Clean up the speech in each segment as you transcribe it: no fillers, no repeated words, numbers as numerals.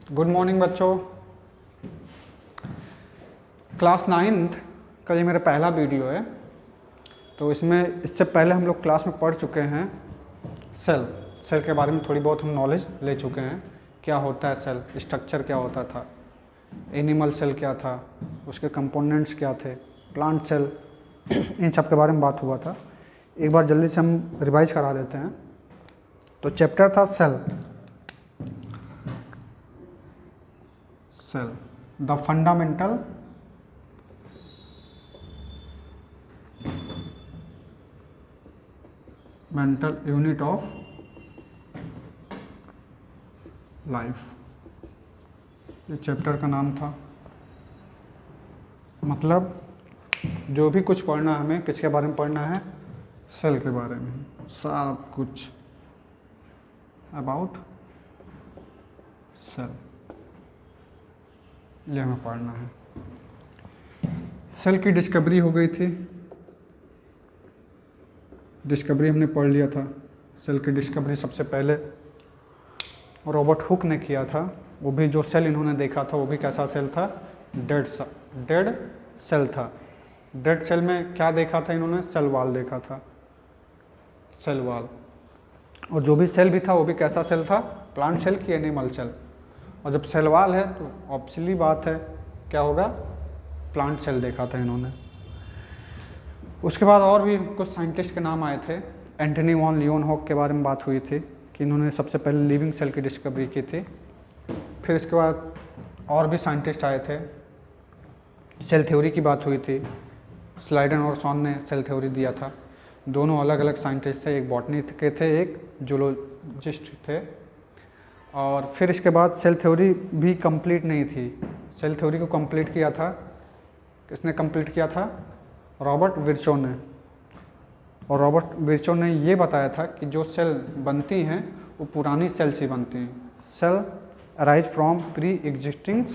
Good morning बच्चों। Class 9th का ये मेरा पहला वीडियो है। तो इसमें इससे पहले हम लोग क्लास में पढ़ चुके हैं सेल के बारे में थोड़ी बहुत हम नॉलेज ले चुके हैं। क्या होता है सेल, स्ट्रक्चर क्या होता था, एनिमल सेल क्या था, उसके कंपोनेंट्स क्या थे, प्लांट सेल, इन सब के बारे में बात हुआ था। एक बार जल्दी से हम रिवाइज करा देते हैं। तो चैप्टर था cell, the fundamental mental unit of life, ये चैप्टर का नाम था। मतलब जो भी कुछ पढ़ना है हमें किसके बारे में पढ़ना है, सेल के बारे में, सब कुछ अबाउट सेल ये हमें पढ़ना है। सेल की डिस्कवरी हो गई थी, डिस्कवरी हमने पढ़ लिया था। सेल की डिस्कवरी सबसे पहले रॉबर्ट हुक ने किया था। वो भी जो सेल इन्होंने देखा था वो भी कैसा सेल था, डेड सेल था। डेड सेल में क्या देखा था इन्होंने, सेल वॉल देखा था, सेल वॉल। और जो भी सेल भी था वो भी कैसा सेल था, प्लांट सेल की एनिमल सेल। और जब सेल वॉल है तो ऑब्वियसली बात है क्या होगा, प्लांट सेल देखा था इन्होंने। उसके बाद और भी कुछ साइंटिस्ट के नाम आए थे। एंटनी वॉन लियोनहॉक के बारे में बात हुई थी कि इन्होंने सबसे पहले लिविंग सेल की डिस्कवरी की थी। फिर इसके बाद और भी साइंटिस्ट आए थे, सेल थ्योरी की बात हुई थी। स्लाइडन और सॉन ने सेल थ्योरी दिया था। दोनों अलग अलग साइंटिस्ट थे, एक बॉटनी के थे, एक जूलॉजिस्ट थे। और फिर इसके बाद सेल थ्योरी भी कंप्लीट नहीं थी। सेल थ्योरी को कंप्लीट किया था, किसने कंप्लीट किया था, रॉबर्ट विर्चो ने। और रॉबर्ट विर्चो ने ये बताया था कि जो सेल बनती हैं वो पुरानी सेल से बनती हैं। Cell arise from pre existing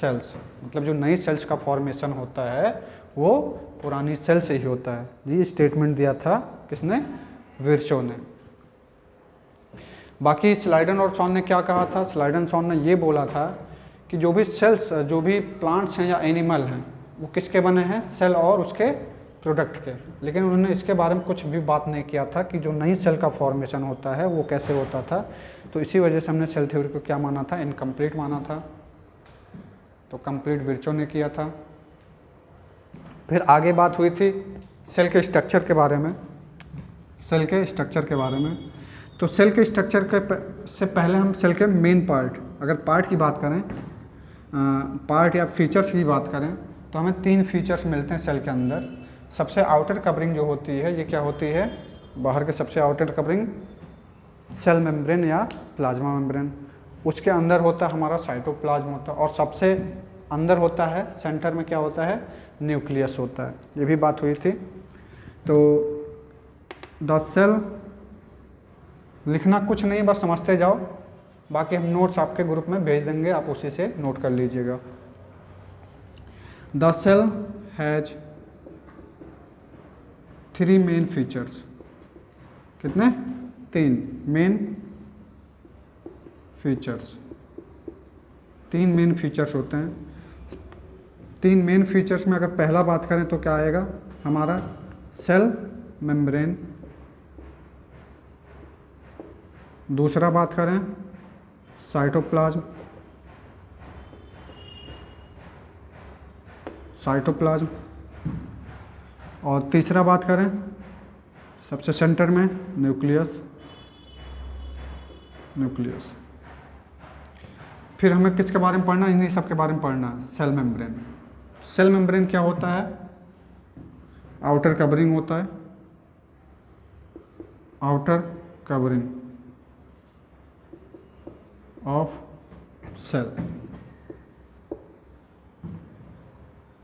cells, मतलब जो नई सेल्स का फॉर्मेशन होता है वो पुरानी सेल से ही होता है। ये स्टेटमेंट दिया था किसने, विर्चो ने। बाकी स्लाइडन और सॉन ने क्या कहा था, स्लाइडन सॉन ने ये बोला था कि जो भी सेल्स, जो भी प्लांट्स हैं या एनिमल हैं वो किसके बने हैं, सेल और उसके प्रोडक्ट के। लेकिन उन्होंने इसके बारे में कुछ भी बात नहीं किया था कि जो नई सेल का फॉर्मेशन होता है वो कैसे होता था। तो इसी वजह से हमने सेल थ्योरी को क्या माना था, इनकम्प्लीट माना था। तो कंप्लीट विर्चो ने किया था। फिर आगे बात हुई थी सेल के स्ट्रक्चर के बारे में, सेल के स्ट्रक्चर के बारे में। तो सेल के स्ट्रक्चर के से पहले हम सेल के मेन पार्ट, अगर पार्ट की बात करें, पार्ट या फीचर्स की बात करें तो हमें 3 फीचर्स मिलते हैं सेल के अंदर। सबसे आउटर कवरिंग जो होती है, ये क्या होती है, बाहर के सबसे आउटर कवरिंग सेल मेम्ब्रेन या प्लाज्मा मेम्ब्रेन। उसके अंदर होता है हमारा साइटोप्लाज्म होता है, और सबसे अंदर होता है, सेंटर में क्या होता है, न्यूक्लियस होता है। ये भी बात हुई थी। तो द सेल, लिखना कुछ नहीं, बस समझते जाओ। बाकी हम नोट्स आपके ग्रुप में भेज देंगे, आप उसी से नोट कर लीजिएगा। The cell has 3 main features. कितने, 3 मेन फीचर्स। 3 मेन फीचर्स होते हैं। 3 मेन फीचर्स में अगर पहला बात करें तो क्या आएगा हमारा, सेल मेम्ब्रेन। दूसरा बात करें साइटोप्लाज्म, और तीसरा बात करें सबसे सेंटर में न्यूक्लियस। फिर हमें किसके बारे में पढ़ना, इन्हीं सब के बारे में पढ़ना, सेल मेम्ब्रेन। सेल मेम्ब्रेन क्या होता है, आउटर कवरिंग होता है, आउटर कवरिंग ऑफ सेल,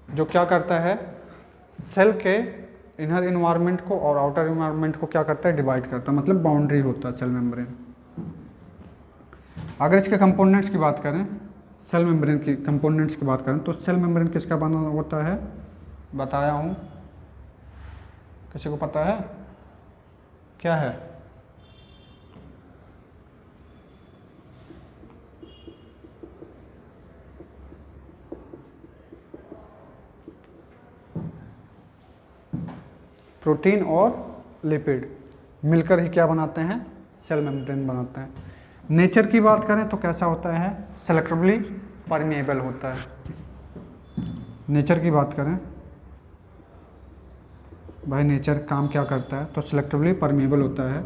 जो क्या करता है, सेल के इनर इन्वायरमेंट को और आउटर इन्वायरमेंट को क्या करता है, डिवाइड करता है, मतलब बाउंड्री होता है सेल मेम्ब्रेन। अगर इसके कंपोनेंट्स की बात करें, सेल मेम्ब्रेन की कंपोनेंट्स की बात करें तो सेल मेम्ब्रेन किसका बना होता है, बताया हूँ, किसी को पता है क्या है, प्रोटीन और लिपिड मिलकर ही क्या बनाते हैं, सेल मेम्ब्रेन बनाते हैं। नेचर की बात करें तो कैसा होता है, सेलेक्टिवली परमेएबल होता है। नेचर की बात करें भाई, नेचर काम क्या करता है, तो सेलेक्टिवली परमेएबल होता है।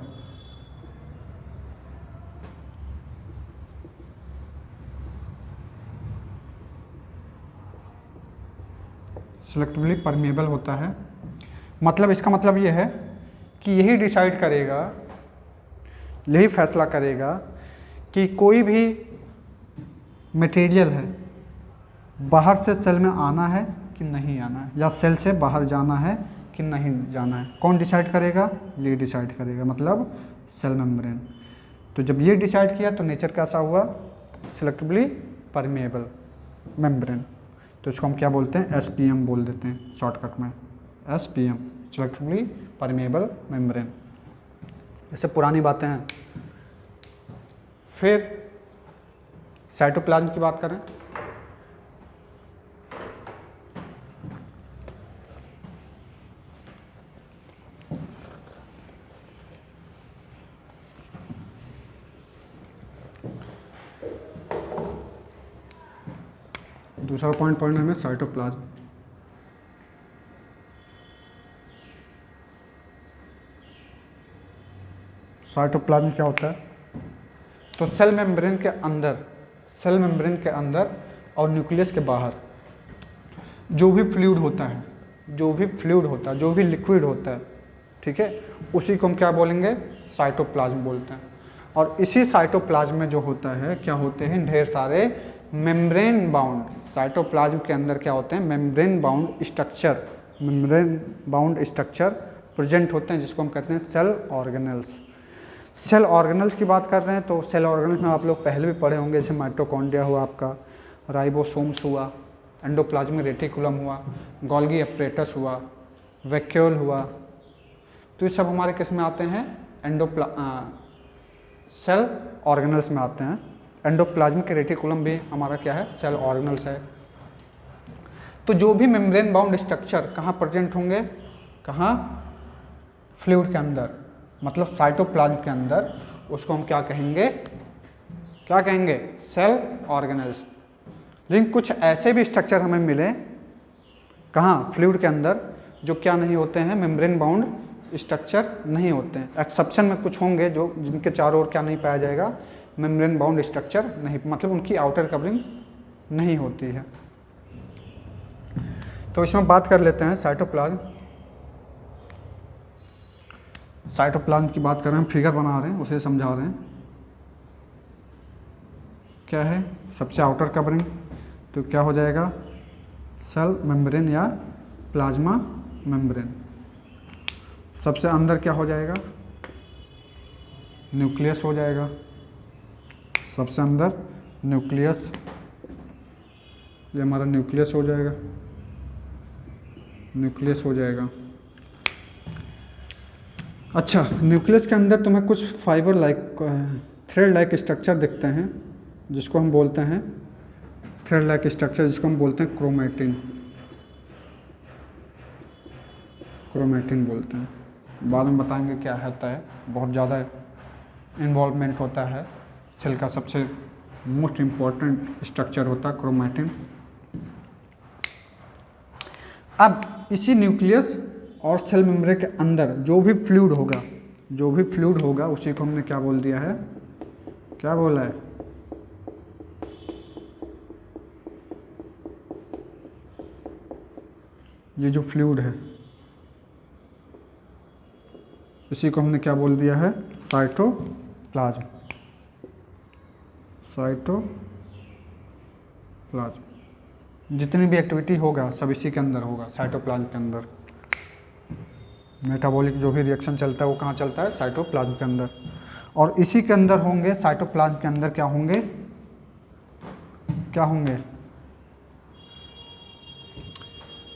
सेलेक्टिवली परमेएबल होता है, मतलब इसका मतलब ये है कि यही डिसाइड करेगा, यही फैसला करेगा कि कोई भी मटेरियल है बाहर से सेल में आना है कि नहीं आना है, या सेल से बाहर जाना है कि नहीं जाना है। कौन डिसाइड करेगा, ये डिसाइड करेगा, मतलब सेल मेम्ब्रेन। तो जब ये डिसाइड किया तो नेचर कैसा हुआ, सेलेक्टिवली परमेएबल मेम्ब्रेन। तो इसको हम क्या बोलते हैं, SPM बोल देते हैं शॉर्टकट में, SPM, सेलेक्टिवली परमेएबल मेम्ब्रेन। इससे पुरानी बातें हैं। फिर साइटोप्लाज्म की बात करें, दूसरा पॉइंट पढ़ना है साइटोप्लाज्म। साइटोप्लाज्म क्या होता है, तो सेल मेम्ब्रेन के अंदर, सेल मेम्ब्रेन के अंदर और न्यूक्लियस के बाहर जो भी फ्लूइड होता है, जो भी फ्लूइड होता है, जो भी लिक्विड होता है, ठीक है, उसी को हम क्या बोलेंगे, साइटोप्लाज्म बोलते हैं। और इसी साइटोप्लाज्म में जो होता है, क्या होते हैं, ढेर सारे मेम्ब्रेन बाउंड, साइटोप्लाज्म के अंदर क्या होते हैं, membrane bound structure, membrane bound structure present होते हैं, जिसको हम कहते हैं सेल ऑर्गेनल्स। सेल ऑर्गेनल्स की बात कर रहे हैं तो सेल ऑर्गेनल्स में आप लोग पहले भी पढ़े होंगे, जैसे माइटोकॉन्ड्रिया हुआ आपका, राइबोसोम्स हुआ, एंडोप्लाज्मिक रेटिकुलम हुआ, गोल्गी एपरेटस हुआ, वैक्यूल हुआ। तो ये सब हमारे किस में आते हैं, सेल ऑर्गेनल्स में आते हैं। एंडोप्लाज्मिक रेटिकुलम भी हमारा क्या है, सेल ऑर्गेनल्स है। तो जो भी मेम्ब्रेन बाउंड स्ट्रक्चर कहाँ प्रेजेंट होंगे, कहाँ, फ्लूइड के अंदर, मतलब साइटोप्लाज्म के अंदर, उसको हम क्या कहेंगे, क्या कहेंगे, सेल ऑर्गेनल्स। लेकिन कुछ ऐसे भी स्ट्रक्चर हमें मिले कहाँ, फ्लूइड के अंदर, जो क्या नहीं होते हैं, मेम्ब्रेन बाउंड स्ट्रक्चर नहीं होते हैं। एक्सेप्शन में कुछ होंगे जो, जिनके चारों ओर क्या नहीं पाया जाएगा, मेम्ब्रेन बाउंड स्ट्रक्चर नहीं, मतलब उनकी आउटर कवरिंग नहीं होती है। तो इसमें बात कर लेते हैं साइटोप्लाज्म। साइटोप्लाज्म की बात कर रहे हैं, फिगर बना रहे हैं, उसे समझा रहे हैं। क्या है, सबसे आउटर कवरिंग, तो क्या हो जाएगा, सेल मेम्ब्रेन या प्लाज्मा मेम्ब्रेन। सबसे अंदर क्या हो जाएगा, न्यूक्लियस हो जाएगा, सबसे अंदर न्यूक्लियस, ये हमारा न्यूक्लियस हो जाएगा, न्यूक्लियस हो जाएगा। अच्छा, न्यूक्लियस के अंदर तुम्हें कुछ fibre like, thread like structure दिखते हैं, जिसको हम बोलते हैं थ्रेड लाइक स्ट्रक्चर, जिसको हम बोलते हैं क्रोमैटिन, क्रोमैटिन बोलते हैं। बाद में बताएंगे क्या होता है, बहुत ज़्यादा इन्वॉल्वमेंट होता है, सेल का सबसे मोस्ट इम्पॉर्टेंट स्ट्रक्चर होता है क्रोमैटिन। अब इसी न्यूक्लियस और सेल मेम्ब्रेन के अंदर जो भी फ्लूइड होगा, जो भी फ्लूइड होगा, उसी को हमने क्या बोल दिया है, क्या बोला है, ये जो फ्लूइड है, इसी को हमने क्या बोल दिया है, साइटोप्लाज्म, साइटोप्लाज्म। जितनी भी एक्टिविटी होगा सब इसी के अंदर होगा, साइटोप्लाज्म के अंदर। मेटाबॉलिक जो भी रिएक्शन चलता है वो कहाँ चलता है, साइटोप्लाज्म के अंदर। और इसी के अंदर होंगे, साइटोप्लाज्म के अंदर क्या होंगे, क्या होंगे,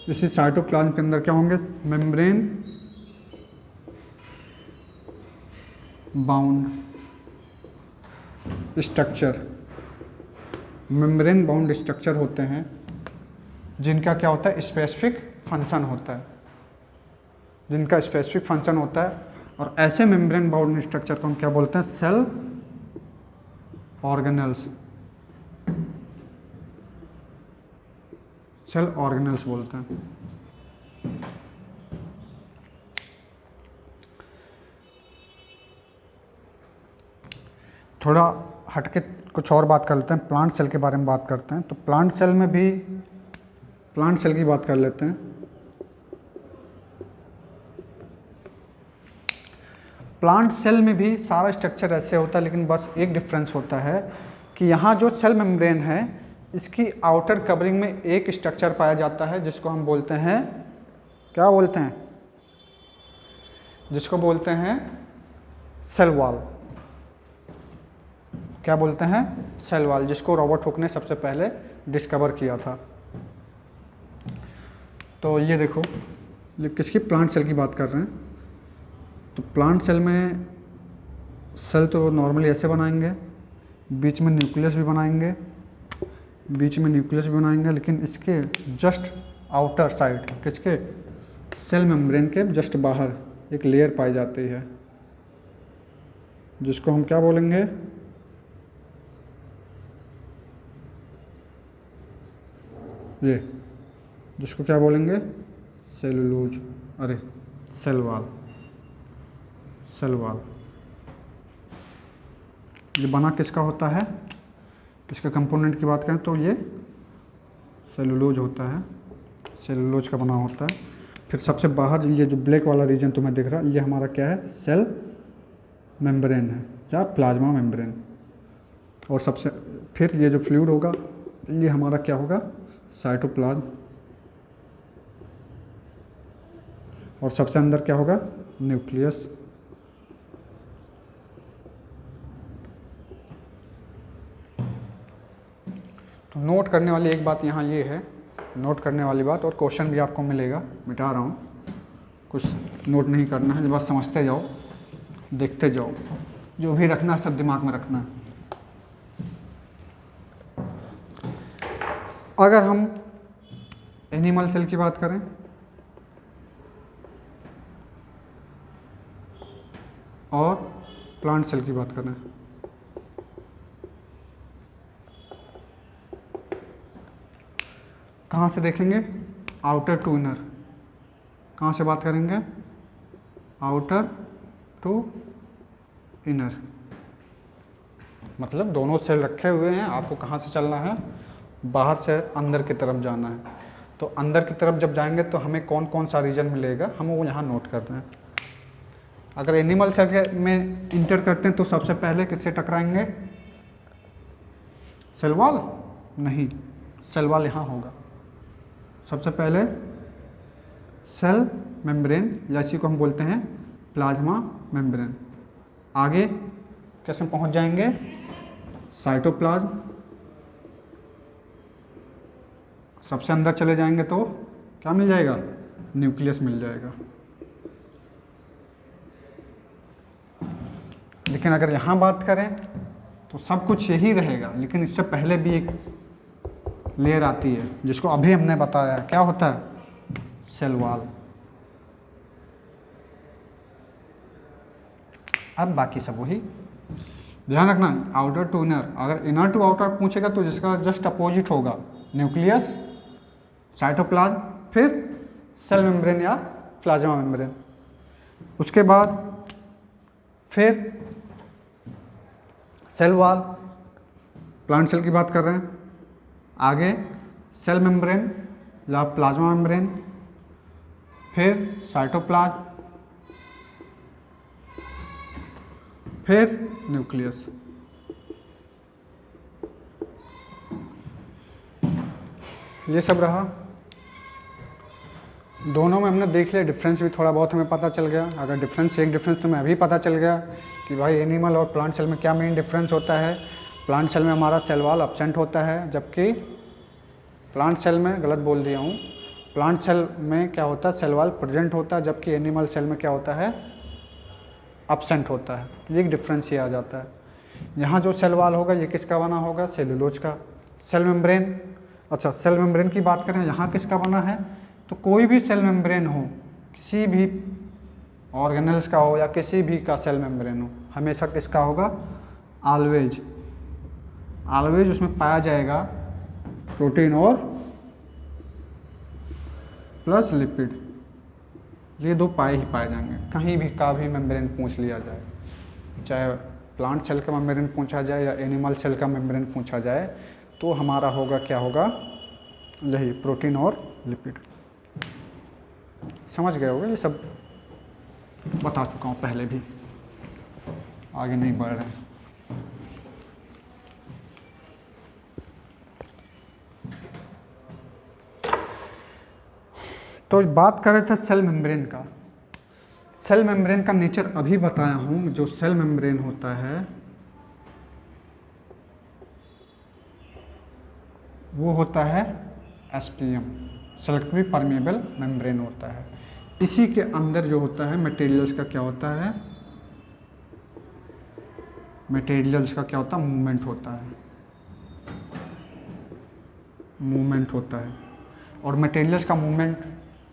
इसी साइटोप्लाज्म के अंदर क्या होंगे, membrane bound structure, membrane bound structure होते हैं, जिनका क्या होता है, स्पेसिफिक फंक्शन होता है। जिनका स्पेसिफिक फंक्शन होता है। और ऐसे मेम्ब्रेन बाउंड स्ट्रक्चर को हम क्या बोलते हैं? सेल ऑर्गेनेल्स, सेल ऑर्गेनेल्स बोलते हैं। थोड़ा हटके कुछ और बात कर लेते हैं, प्लांट सेल के बारे में बात करते हैं। तो प्लांट सेल में भी, प्लांट सेल की बात कर लेते हैं। प्लांट सेल में भी सारा स्ट्रक्चर ऐसे होता है, लेकिन बस एक डिफरेंस होता है कि यहाँ जो सेल मेम्ब्रेन है इसकी आउटर कवरिंग में एक स्ट्रक्चर पाया जाता है जिसको हम बोलते हैं, क्या बोलते हैं? जिसको बोलते हैं सेल वॉल। क्या बोलते हैं? सेल वॉल, जिसको रॉबर्ट हुक ने सबसे पहले डिस्कवर किया था। तो ये देखो, ये किसकी? प्लांट सेल की बात कर रहे हैं। तो प्लांट सेल में सेल तो नॉर्मली ऐसे बनाएंगे, बीच में न्यूक्लियस भी बनाएंगे, बीच में न्यूक्लियस भी बनाएंगे, लेकिन इसके जस्ट आउटर साइड, किसके? सेल मेम्ब्रेन के जस्ट बाहर एक लेयर पाई जाती है जिसको हम क्या बोलेंगे? ये, जिसको क्या बोलेंगे? सेलुलोज, अरे सेल वॉल, सेल वॉल। ये बना किसका होता है? इसके कंपोनेंट की बात करें तो ये सेलुलोज होता है, सेलुलोज का बना होता है। फिर सबसे बाहर ये जो ब्लैक वाला रीजन तुम्हें दिख रहा है, ये हमारा क्या है? सेल मेम्ब्रेन है या प्लाज्मा मेम्ब्रेन। और सबसे फिर ये जो फ्लूइड होगा ये हमारा क्या होगा? साइटोप्लाज्म। और सबसे अंदर क्या होगा? न्यूक्लियस। तो नोट करने वाली एक बात यहाँ ये है, नोट करने वाली बात, और क्वेश्चन भी आपको मिलेगा, मिटा रहा हूँ, कुछ नोट नहीं करना है, बस समझते जाओ, देखते जाओ, जो भी रखना है सब दिमाग में रखना है। अगर हम एनिमल सेल की बात करें और प्लांट सेल की बात करें, कहाँ से देखेंगे? Outer to inner. कहाँ से बात करेंगे? Outer to inner. मतलब दोनों सेल रखे हुए हैं, आपको कहाँ से चलना है? बाहर से अंदर की तरफ जाना है। तो अंदर की तरफ जब जाएंगे तो हमें कौन कौन सा रीजन मिलेगा, हम वो यहाँ नोट करते हैं। अगर एनिमल सेल में इंटर करते हैं तो सबसे पहले किससे टकराएंगे? Cell wall? नहीं, सेल वॉल यहाँ होगा। सबसे पहले सेल मेम्ब्रेन, या इसी को हम बोलते हैं प्लाज्मा मेम्ब्रेन। आगे कैसे पहुँच जाएंगे? साइटोप्लाज्म। सबसे अंदर चले जाएंगे तो क्या मिल जाएगा? न्यूक्लियस मिल जाएगा। लेकिन अगर यहाँ बात करें तो सब कुछ यही रहेगा, लेकिन इससे पहले भी एक लेयर आती है जिसको अभी हमने बताया, क्या होता है? Cell wall. अब बाकी सब वही ध्यान रखना, आउटर टू इनर। अगर इनर टू आउटर पूछेगा तो जिसका जस्ट अपोजिट होगा न्यूक्लियस, साइटोप्लाज्म, फिर सेल मेम्ब्रेन या प्लाज्मा मेम्ब्रेन। उसके बाद फिर सेल वॉल, प्लांट सेल की बात कर रहे हैं। आगे सेल मेम्ब्रेन या प्लाज्मा मेम्ब्रेन, फिर साइटोप्लाज्म, फिर न्यूक्लियस। ये सब रहा। दोनों में हमने देख लिया, डिफरेंस भी थोड़ा बहुत हमें पता चल गया। अगर डिफरेंस, एक डिफरेंस तो मैं अभी पता चल गया कि भाई एनिमल और प्लांट सेल में क्या मेन डिफरेंस होता है। प्लांट सेल में हमारा सेल वॉल एब्सेंट होता है, जबकि प्लांट सेल में, गलत बोल दिया हूँ, प्लांट सेल में क्या होता है? सेल वॉल प्रेजेंट होता है, जबकि एनिमल सेल में क्या होता है? एब्सेंट होता है। ये एक डिफरेंस ये आ जाता है। यहाँ जो सेल वॉल होगा ये किसका बना होगा? सेलुलोज का। सेल मेम्ब्रेन, अच्छा सेल मेम्ब्रेन की बात करें, यहाँ किसका बना है? तो कोई भी सेल मेम्ब्रेन हो, किसी भी ऑर्गेनल्स का हो या किसी भी का सेल मेम्ब्रेन हो, हमेशा किसका होगा, ऑलवेज ऑलवेज उसमें पाया जाएगा प्रोटीन और प्लस लिपिड, ये दो पाए ही पाए जाएंगे। कहीं भी का भी मेम्ब्रेन पूछ लिया जाए, चाहे प्लांट सेल का मेम्ब्रेन पूछा जाए या एनिमल सेल का मेम्ब्रेन पूछा जाए, तो हमारा होगा क्या होगा, यही प्रोटीन और लिपिड। समझ गए होगे, ये सब बता चुका हूँ पहले भी, आगे नहीं बढ़ रहे हैं। तो बात कर रहे थे सेल मेम्ब्रेन का। सेल मेम्ब्रेन का नेचर अभी बताया हूँ। जो सेल मेम्ब्रेन होता है वो होता है एसपीएम, सेलेक्टिवली परमेबल मेम्ब्रेन होता है। इसी के अंदर जो होता है मटेरियल्स का क्या होता है, मटेरियल्स का क्या होता है, मूवमेंट होता है, मूवमेंट होता है। और मटेरियल्स का मूवमेंट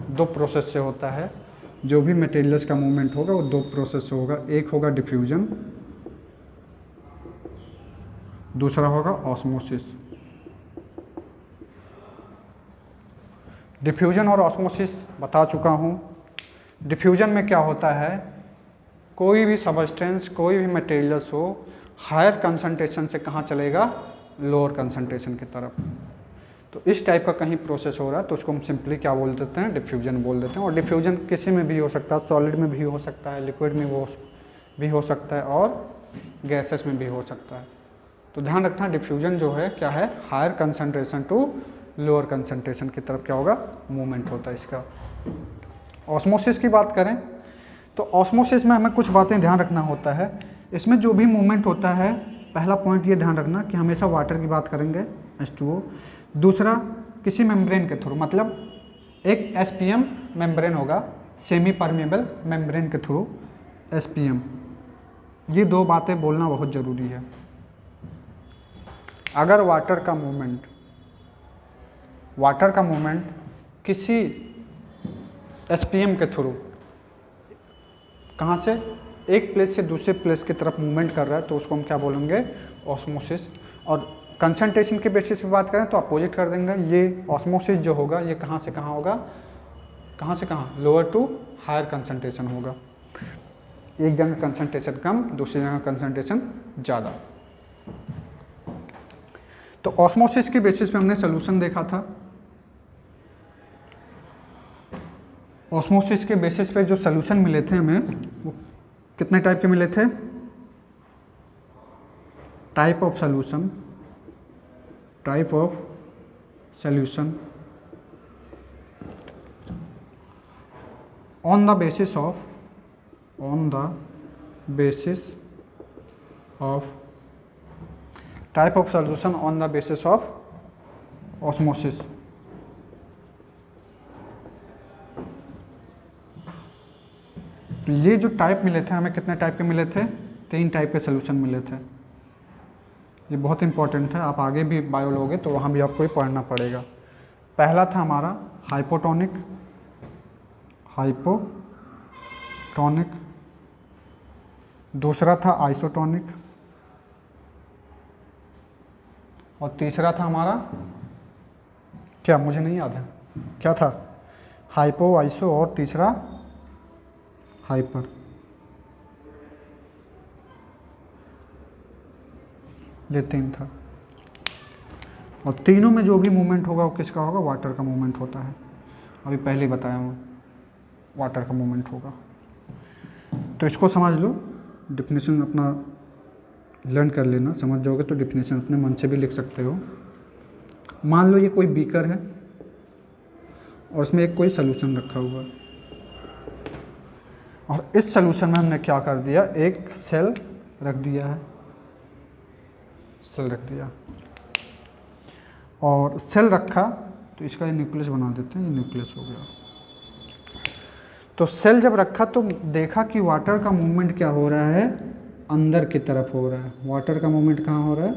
दो प्रोसेस से होता है। जो भी मटेरियल्स का मूवमेंट होगा वो दो प्रोसेस से होगा, एक होगा डिफ्यूजन, दूसरा होगा ऑस्मोसिस। डिफ्यूजन और ऑस्मोसिस बता चुका हूँ। डिफ्यूजन में क्या होता है, कोई भी सबस्टेंस, कोई भी मटेरियल्स हो, हायर कंसंट्रेशन से कहाँ चलेगा, लोअर कंसंट्रेशन की तरफ। तो इस टाइप का कहीं प्रोसेस हो रहा है तो उसको हम सिंपली क्या बोल देते हैं, डिफ्यूजन बोल देते हैं। और डिफ्यूजन किसी में भी हो सकता है, सॉलिड में भी हो सकता है, लिक्विड में भी हो सकता है और गैसेस में भी हो सकता है। तो ध्यान रखना, डिफ्यूजन जो है क्या है, higher concentration to lower concentration की तरफ क्या होगा, मूवमेंट होता है इसका। ऑस्मोसिस की बात करें तो ऑस्मोसिस में हमें कुछ बातें ध्यान रखना होता है। इसमें जो भी मूवमेंट होता है, पहला पॉइंट ये ध्यान रखना कि हमेशा वाटर की बात करेंगे, H2O। दूसरा किसी मेम्ब्रेन के थ्रू, मतलब एक एसपीएम मेम्ब्रेन होगा, सेमी परमेबल मेम्ब्रेन के थ्रू एसपीएम। ये दो बातें बोलना बहुत ज़रूरी है। अगर वाटर का मूवमेंट किसी एसपीएम के थ्रू कहाँ से, एक प्लेस से दूसरे प्लेस की तरफ मूवमेंट कर रहा है तो उसको हम क्या बोलेंगे, ऑस्मोसिस। और कंसंट्रेशन के बेसिस पे बात करें तो अपोजिट कर देंगे। ये ऑस्मोसिस जो होगा ये कहाँ से कहाँ होगा, कहाँ से कहाँ, लोअर टू हायर कंसंट्रेशन होगा। एक जगह कंसंट्रेशन कम, दूसरी जगह कंसंट्रेशन ज़्यादा। तो ऑस्मोसिस के बेसिस पे हमने सोल्यूशन देखा था। ऑस्मोसिस के बेसिस पे जो सोल्यूशन मिले थे हमें, वो कितने टाइप के मिले थे, type of solution on the basis of type of solution on the basis of osmosis। तो ये जो टाइप मिले थे हमें, कितने टाइप के मिले थे, 3 टाइप के सोल्यूशन मिले थे। ये बहुत इंपॉर्टेंट है, आप आगे भी बायो लोगे तो वहाँ भी आपको ये पढ़ना पड़ेगा। पहला था हमारा हाइपोटोनिक, दूसरा था आइसोटोनिक और तीसरा था हमारा क्या, मुझे नहीं याद है क्या था, हाइपो, आइसो और तीसरा हाइपर। ये 3 था। और तीनों में जो भी मूवमेंट होगा वो किसका होगा, वाटर का मूवमेंट होता है। अभी पहले ही बताया हूँ, वाटर का मूवमेंट होगा। तो इसको समझ लो, डेफिनेशन अपना लर्न कर लेना, समझ जाओगे तो डेफिनेशन अपने मन से भी लिख सकते हो। मान लो ये कोई बीकर है और उसमें एक कोई सलूशन रखा हुआ है और इस सलूशन में हमने क्या कर दिया, एक सेल रख दिया है, सेल रख दिया। और सेल रखा तो इसका ये न्यूक्लियस बना देते हैं, ये न्यूक्लियस हो गया। तो सेल जब रखा तो देखा कि वाटर का मूवमेंट क्या हो रहा है, अंदर की तरफ हो रहा है। वाटर का मूवमेंट कहाँ हो रहा है,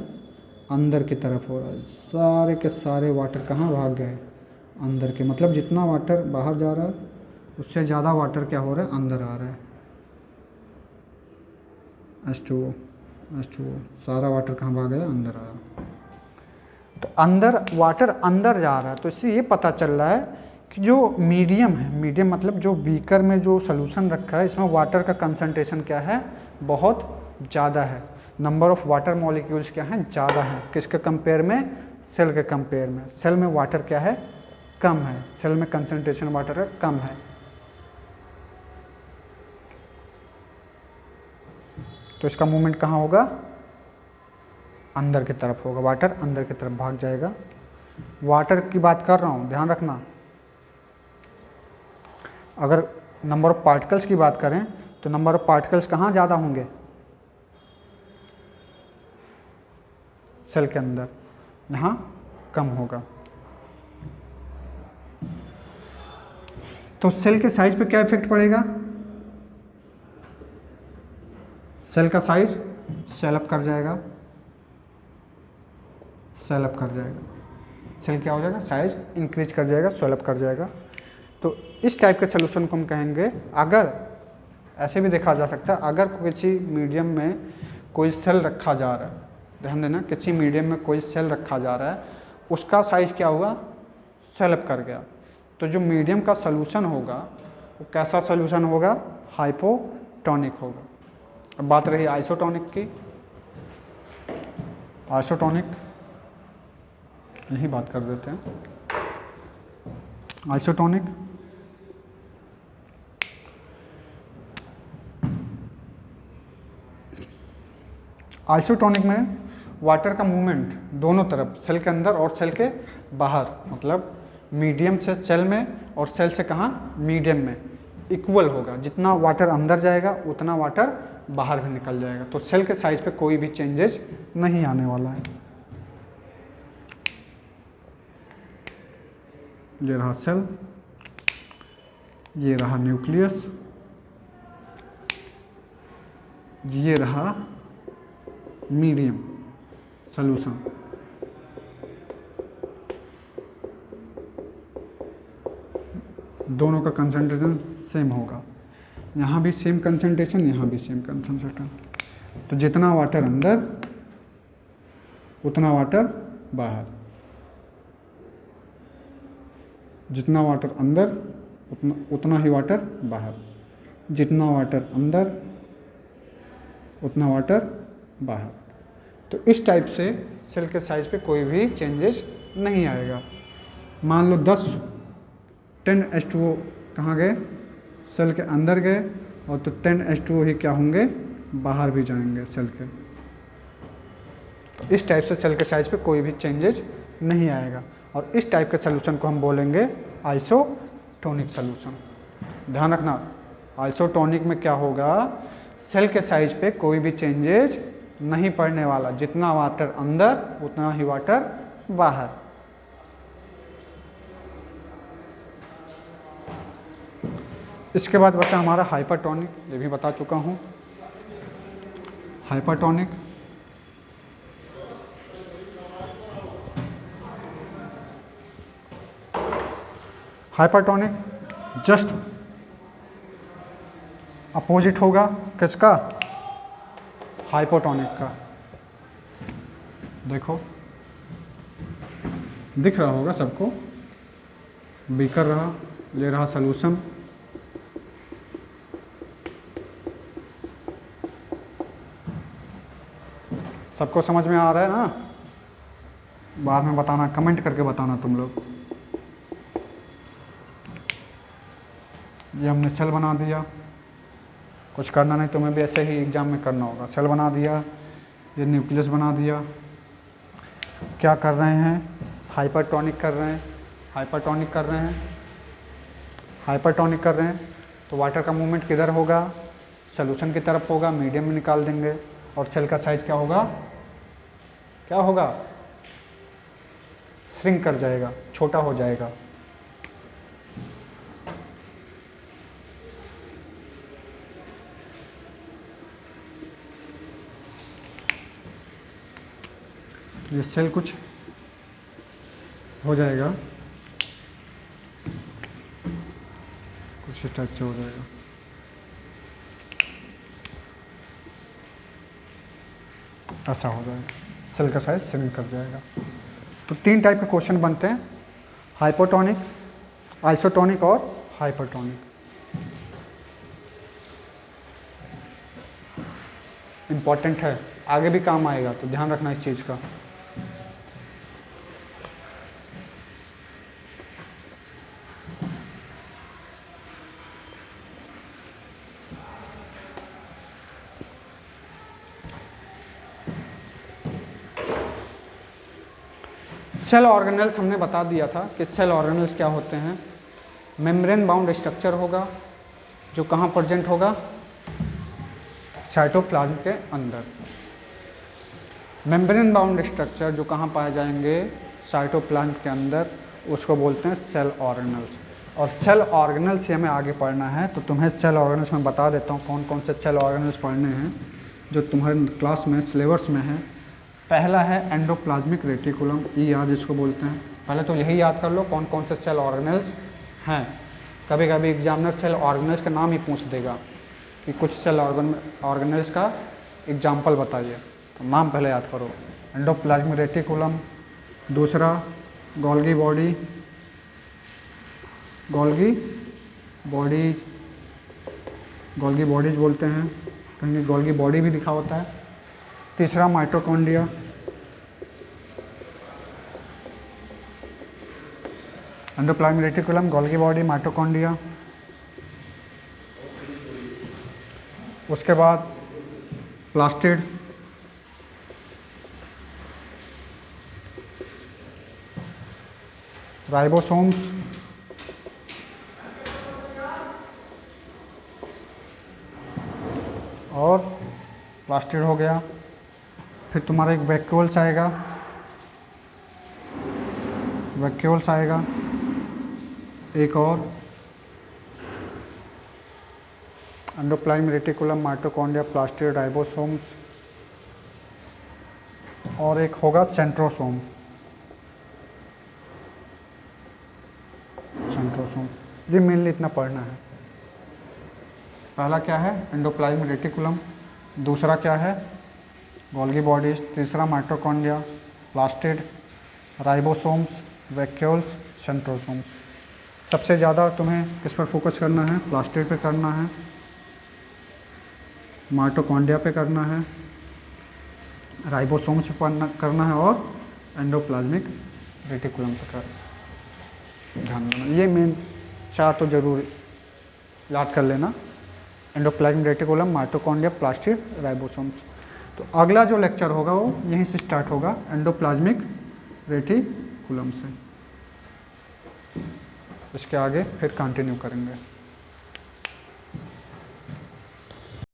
अंदर की तरफ हो रहा है। सारे के सारे वाटर कहाँ भाग गए, अंदर के। मतलब जितना वाटर बाहर जा रहा है उससे ज़्यादा वाटर क्या हो रहा है, अंदर आ रहा है। H2O, H2O, सारा वाटर कहाँ भाग गया, अंदर आया। तो अंदर वाटर अंदर जा रहा है, तो इससे ये पता चल रहा है कि जो मीडियम है, मीडियम मतलब जो बीकर में जो सोल्यूशन रखा है इसमें वाटर का कंसंट्रेशन क्या है, बहुत ज़्यादा है। नंबर ऑफ़ वाटर मॉलिक्यूल्स क्या हैं, ज़्यादा है। किसके कंपेयर में, सेल के कंपेयर में। सेल में वाटर क्या है, कम है, सेल में कंसंट्रेशन वाटर है कम है। तो इसका मूवमेंट कहाँ होगा, अंदर की तरफ होगा, वाटर अंदर की तरफ भाग जाएगा। वाटर की बात कर रहा हूँ, ध्यान रखना। अगर नंबर ऑफ पार्टिकल्स की बात करें तो नंबर ऑफ पार्टिकल्स कहाँ ज़्यादा होंगे, सेल के अंदर, यहाँ कम होगा। तो सेल के साइज पे क्या इफेक्ट पड़ेगा, सेल का साइज सेल अप कर जाएगा, सेल अप कर जाएगा। सेल क्या हो जाएगा, साइज इंक्रीज कर जाएगा, सेल अप कर जाएगा। तो इस टाइप के सोल्यूशन को हम कहेंगे। अगर ऐसे भी देखा जा सकता है, अगर किसी मीडियम में कोई सेल रखा जा रहा है, ध्यान देना, किसी मीडियम में कोई सेल रखा जा रहा है, उसका साइज क्या हुआ, सेल अप कर गया, तो जो मीडियम का सोल्यूशन होगा वो कैसा सोल्यूशन होगा, हाइपोटोनिक होगा। अब बात रही आइसोटोनिक की। आइसोटोनिक यही बात कर देते हैं। आइसोटोनिक आइसोटोनिक में वाटर का मूवमेंट दोनों तरफ, सेल के अंदर और सेल के बाहर, मतलब मीडियम से सेल में और सेल से कहाँ, मीडियम में, इक्वल होगा। जितना वाटर अंदर जाएगा उतना वाटर बाहर भी निकल जाएगा। तो सेल के साइज पे कोई भी चेंजेस नहीं आने वाला है। ये रहा सेल, ये रहा न्यूक्लियस, ये रहा मीडियम सॉल्यूशन। दोनों का कंसंट्रेशन सेम होगा, यहाँ भी सेम कंसंट्रेशन, यहाँ भी सेम कंसंट्रेशन। तो जितना वाटर अंदर उतना वाटर बाहर, जितना वाटर अंदर उतना ही वाटर बाहर, जितना वाटर अंदर उतना वाटर बाहर। तो इस टाइप से सेल के साइज पे कोई भी चेंजेस नहीं आएगा। मान लो 10 H2O कहाँ गए, सेल के अंदर गए, और तो 10 H2O ही क्या होंगे, बाहर भी जाएंगे सेल के। तो इस टाइप से सेल के साइज पे कोई भी चेंजेस नहीं आएगा, और इस टाइप के सोल्यूशन को हम बोलेंगे आइसोटोनिक सोल्यूशन। ध्यान रखना, आइसोटोनिक में क्या होगा, सेल के साइज पे कोई भी चेंजेस नहीं पड़ने वाला, जितना वाटर अंदर उतना ही वाटर बाहर। इसके बाद बचा हमारा हाइपरटोनिक, ये भी बता चुका हूँ। हाइपरटोनिक हाइपरटोनिक जस्ट अपोजिट होगा किसका, हाइपोटोनिक का। देखो दिख रहा होगा सबको, बीकर रहा, ले रहा सॉल्यूशन, सबको समझ में आ रहा है ना। बाद में बताना, कमेंट करके बताना तुम लोग। ये हमने सेल बना दिया, कुछ करना नहीं, तुम्हें भी ऐसे ही एग्जाम में करना होगा। सेल बना दिया, ये न्यूक्लियस बना दिया। क्या कर रहे हैं, हाइपरटोनिक कर रहे हैं, हाइपरटोनिक कर रहे हैं, हाइपरटोनिक कर रहे हैं। तो वाटर का मूवमेंट किधर होगा, सॉल्यूशन की तरफ होगा, मीडियम में निकाल देंगे, और सेल का साइज क्या होगा, क्या होगा, श्रिंक कर जाएगा, छोटा हो जाएगा। ये सेल कुछ हो जाएगा, कुछ इस टाइप से हो जाएगा। ऐसा हो जाएगा, सेल का साइज श्रिंक कर जाएगा। तो 3 टाइप के क्वेश्चन बनते हैं, हाइपोटोनिक, आइसोटोनिक और हाइपरटोनिक। इम्पॉर्टेंट है, आगे भी काम आएगा, तो ध्यान रखना इस चीज़ का। सेल ऑर्गेनेल्स हमने बता दिया था कि सेल ऑर्गेनेल्स क्या होते हैं। मेम्ब्रेन बाउंड स्ट्रक्चर होगा जो कहाँ प्रेजेंट होगा, साइटोप्लाज्म के अंदर। मेम्ब्रेन बाउंड स्ट्रक्चर जो कहाँ पाए जाएंगे, साइटोप्लाज्म के अंदर, उसको बोलते हैं सेल ऑर्गेनेल्स। और सेल ऑर्गेनेल्स से हमें आगे पढ़ना है, तो तुम्हें सेल ऑर्गेनेल्स में बता देता हूँ कौन कौन से सेल ऑर्गेनेल्स पढ़ने हैं जो तुम्हारे क्लास में सिलेबस में है। पहला है एंडोप्लाज्मिक रेटिकुलम, ये याद इसको बोलते हैं। पहले तो यही याद कर लो कौन कौन से सेल ऑर्गेनेल्स हैं। कभी कभी एग्जामिनर सेल ऑर्गेनेल्स का नाम ही पूछ देगा कि कुछ सेल ऑर्गेनेल्स का एग्जाम्पल बताइए, तो नाम पहले याद करो। एंडोप्लाज्मिक रेटिकुलम, दूसरा गोल्गी बॉडी, गोल्गी बॉडीज बोलते हैं, कहीं गोल्गी बॉडी भी लिखा होता है। तीसरा mitochondria, endoplasmic reticulum, Golgi body, mitochondria. उसके बाद प्लास्टिड, राइबोसोम्स, और प्लास्टिड हो गया। फिर तुम्हारा एक वैक्यूल्स आएगा, एक और endoplasmic reticulum, mitochondria, plastid, ribosomes, और एक होगा सेंट्रोसोम। ये मेनली इतना पढ़ना है। पहला क्या है, एंडोप्लाज्मिक रेटिकुलम, दूसरा क्या है, गोल्गी बॉडीज, तीसरा mitochondria, plastid, ribosomes, vacuoles, centrosomes. सबसे ज़्यादा तुम्हें किस पर फोकस करना है, प्लास्टिड पे करना है, माइटोकॉन्ड्रिया पे करना है, राइबोसोम्स पे करना है, और एंडोप्लाज्मिक रेटिकुलम पे ध्यान देना। ये मेन 4 तो जरूर याद कर लेना, endoplasmic reticulum, mitochondria, plastid, ribosomes. तो अगला जो लेक्चर होगा वो यहीं से स्टार्ट होगा, एंडोप्लाज्मिक रेटिकुलम से। इसके आगे फिर कंटिन्यू करेंगे।